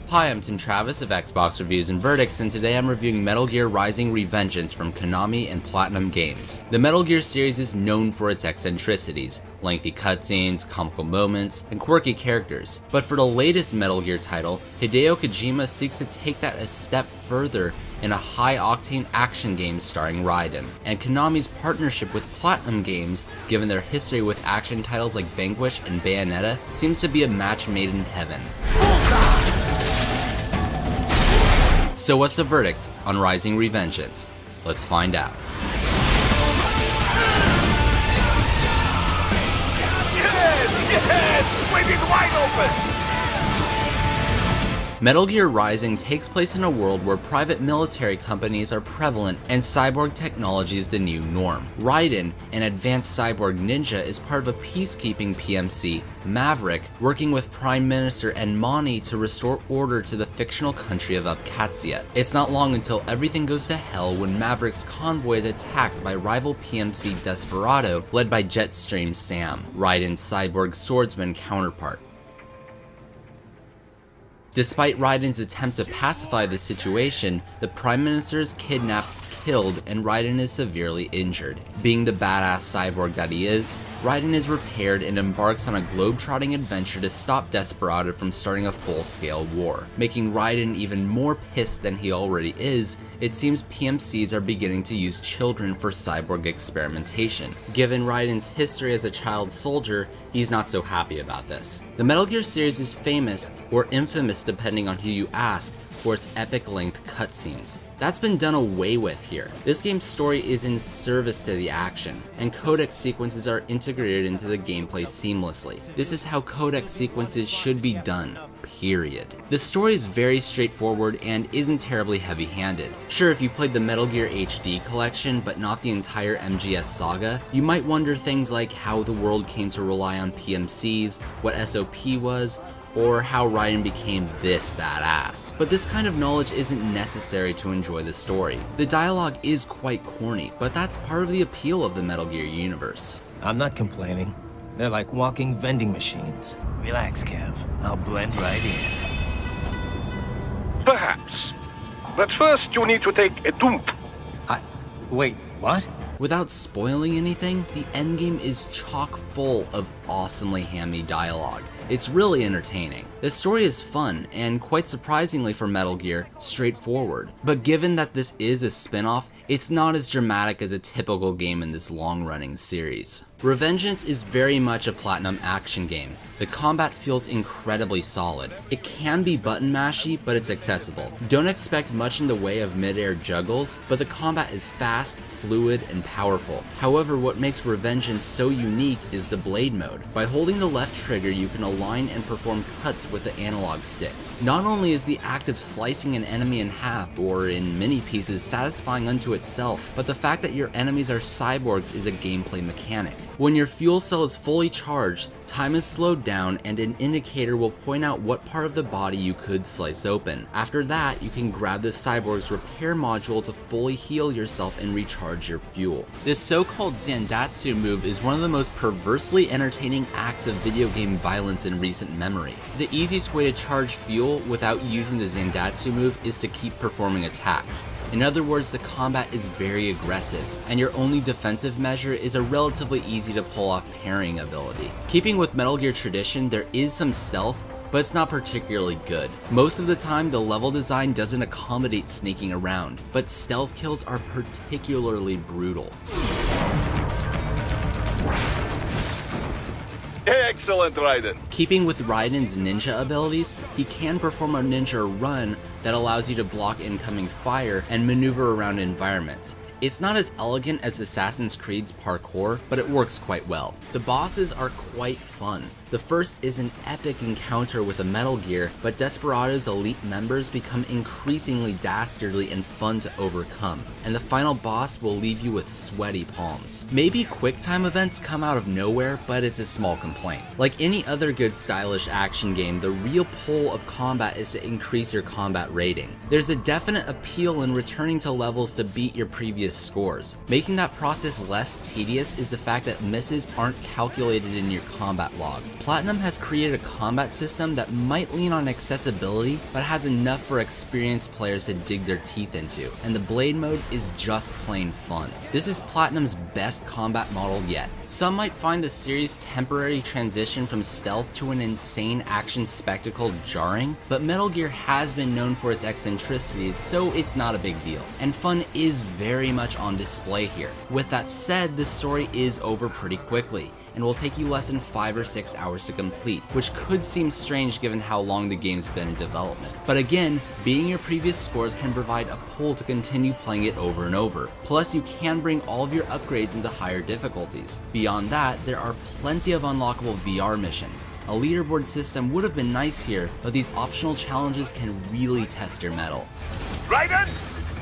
Hi, I'm Tim Travis of Xbox Reviews and Verdicts, and today I'm reviewing Metal Gear Rising: Revengeance from Konami and Platinum Games. The Metal Gear series is known for its eccentricities, lengthy cutscenes, comical moments, and quirky characters. But for the latest Metal Gear title, Hideo Kojima seeks to take that a step further in a high-octane action game starring Raiden. And Konami's partnership with Platinum Games, given their history with action titles like Vanquish and Bayonetta, seems to be a match made in heaven. So what's the verdict on Rising: Revengeance? Let's find out. Yes! Waving wide open! Metal Gear Rising takes place in a world where private military companies are prevalent and cyborg technology is the new norm. Raiden, an advanced cyborg ninja, is part of a peacekeeping PMC, Maverick, working with Prime Minister Mani to restore order to the fictional country of Abkhazia. It's not long until everything goes to hell when Maverick's convoy is attacked by rival PMC Desperado, led by Jetstream Sam, Raiden's cyborg swordsman counterpart. Despite Raiden's attempt to pacify the situation, the Prime Minister is kidnapped, killed, and Raiden is severely injured. Being the badass cyborg that he is, Raiden is repaired and embarks on a globe-trotting adventure to stop Desperado from starting a full-scale war. Making Raiden even more pissed than he already is, it seems PMCs are beginning to use children for cyborg experimentation. Given Raiden's history as a child soldier, he's not so happy about this. The Metal Gear series is famous, or infamous depending on who you ask, for its epic length cutscenes. That's been done away with here. This game's story is in service to the action, and codec sequences are integrated into the gameplay seamlessly. This is how codec sequences should be done. Period. The story is very straightforward and isn't terribly heavy-handed. Sure, if you played the Metal Gear HD collection but not the entire MGS saga, you might wonder things like how the world came to rely on PMCs, what SOP was, or how Raiden became this badass. But this kind of knowledge isn't necessary to enjoy the story. The dialogue is quite corny, but that's part of the appeal of the Metal Gear universe. I'm not complaining. They're like walking vending machines. Relax, Kev. I'll blend right in. Perhaps. But first you need to take a dump. Wait, what? Without spoiling anything, the endgame is chock full of awesomely hammy dialogue. It's really entertaining. The story is fun, and quite surprisingly for Metal Gear, straightforward. But given that this is a spin-off, it's not as dramatic as a typical game in this long-running series. Revengeance is very much a Platinum action game. The combat feels incredibly solid. It can be button mashy, but it's accessible. Don't expect much in the way of mid-air juggles, but the combat is fast, fluid, and powerful. However, what makes Revengeance so unique is the blade mode. By holding the left trigger, you can align and perform cuts with the analog sticks. Not only is the act of slicing an enemy in half, or in many pieces, satisfying unto itself, but the fact that your enemies are cyborgs is a gameplay mechanic. When your fuel cell is fully charged, time is slowed down and an indicator will point out what part of the body you could slice open. After that, you can grab the cyborg's repair module to fully heal yourself and recharge your fuel. This so-called Zandatsu move is one of the most perversely entertaining acts of video game violence in recent memory. The easiest way to charge fuel without using the Zandatsu move is to keep performing attacks. In other words, the combat is very aggressive, and your only defensive measure is a relatively easy to pull off parrying ability. Keeping with Metal Gear tradition, there is some stealth, but it's not particularly good. Most of the time, the level design doesn't accommodate sneaking around, but stealth kills are particularly brutal. Excellent, Raiden. Keeping with Raiden's ninja abilities, he can perform a ninja run that allows you to block incoming fire and maneuver around environments. It's not as elegant as Assassin's Creed's parkour, but it works quite well. The bosses are quite fun. The first is an epic encounter with a Metal Gear, but Desperado's elite members become increasingly dastardly and fun to overcome, and the final boss will leave you with sweaty palms. Maybe quick time events come out of nowhere, but it's a small complaint. Like any other good stylish action game, the real pull of combat is to increase your combat rating. There's a definite appeal in returning to levels to beat your previous previous scores. Making that process less tedious is the fact that misses aren't calculated in your combat log. Platinum has created a combat system that might lean on accessibility, but has enough for experienced players to dig their teeth into, and the blade mode is just plain fun. This is Platinum's best combat model yet. Some might find the series' temporary transition from stealth to an insane action spectacle jarring, but Metal Gear has been known for its eccentricities, so it's not a big deal, and fun is very much on display here. With that said, the story is over pretty quickly, and will take you less than 5 or 6 hours to complete, which could seem strange given how long the game's been in development. But again, beating your previous scores can provide a pull to continue playing it over and over. Plus, you can bring all of your upgrades into higher difficulties. Beyond that, there are plenty of unlockable VR missions. A leaderboard system would have been nice here, but these optional challenges can really test your mettle. Raiden!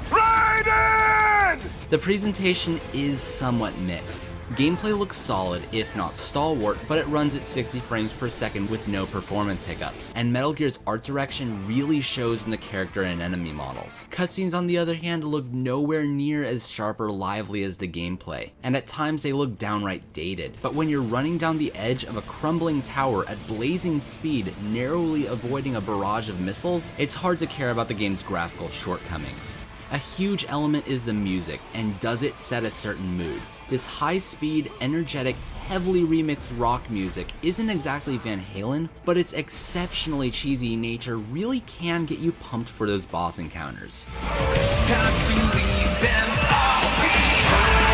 Raiden! The presentation is somewhat mixed. Gameplay looks solid, if not stalwart, but it runs at 60 frames per second with no performance hiccups, and Metal Gear's art direction really shows in the character and enemy models. Cutscenes on the other hand look nowhere near as sharp or lively as the gameplay, and at times they look downright dated. But when you're running down the edge of a crumbling tower at blazing speed, narrowly avoiding a barrage of missiles, it's hard to care about the game's graphical shortcomings. A huge element is the music, and does it set a certain mood. This high-speed, energetic, heavily remixed rock music isn't exactly Van Halen, but its exceptionally cheesy nature really can get you pumped for those boss encounters. Time to leave them all behind.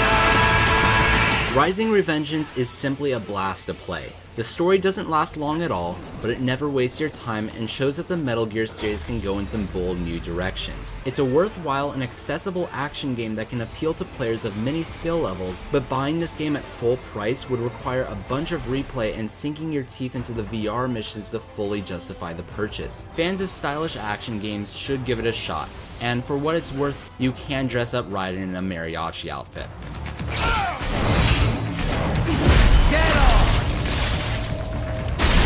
Rising Revengeance is simply a blast to play. The story doesn't last long at all, but it never wastes your time and shows that the Metal Gear series can go in some bold new directions. It's a worthwhile and accessible action game that can appeal to players of many skill levels, but buying this game at full price would require a bunch of replay and sinking your teeth into the VR missions to fully justify the purchase. Fans of stylish action games should give it a shot, and for what it's worth, you can dress up Raiden in a mariachi outfit. Get off!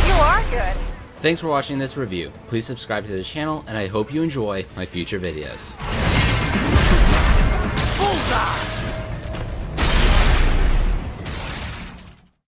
You are good. Thanks for watching this review. Please subscribe to the channel, and I hope you enjoy my future videos. Bullseye!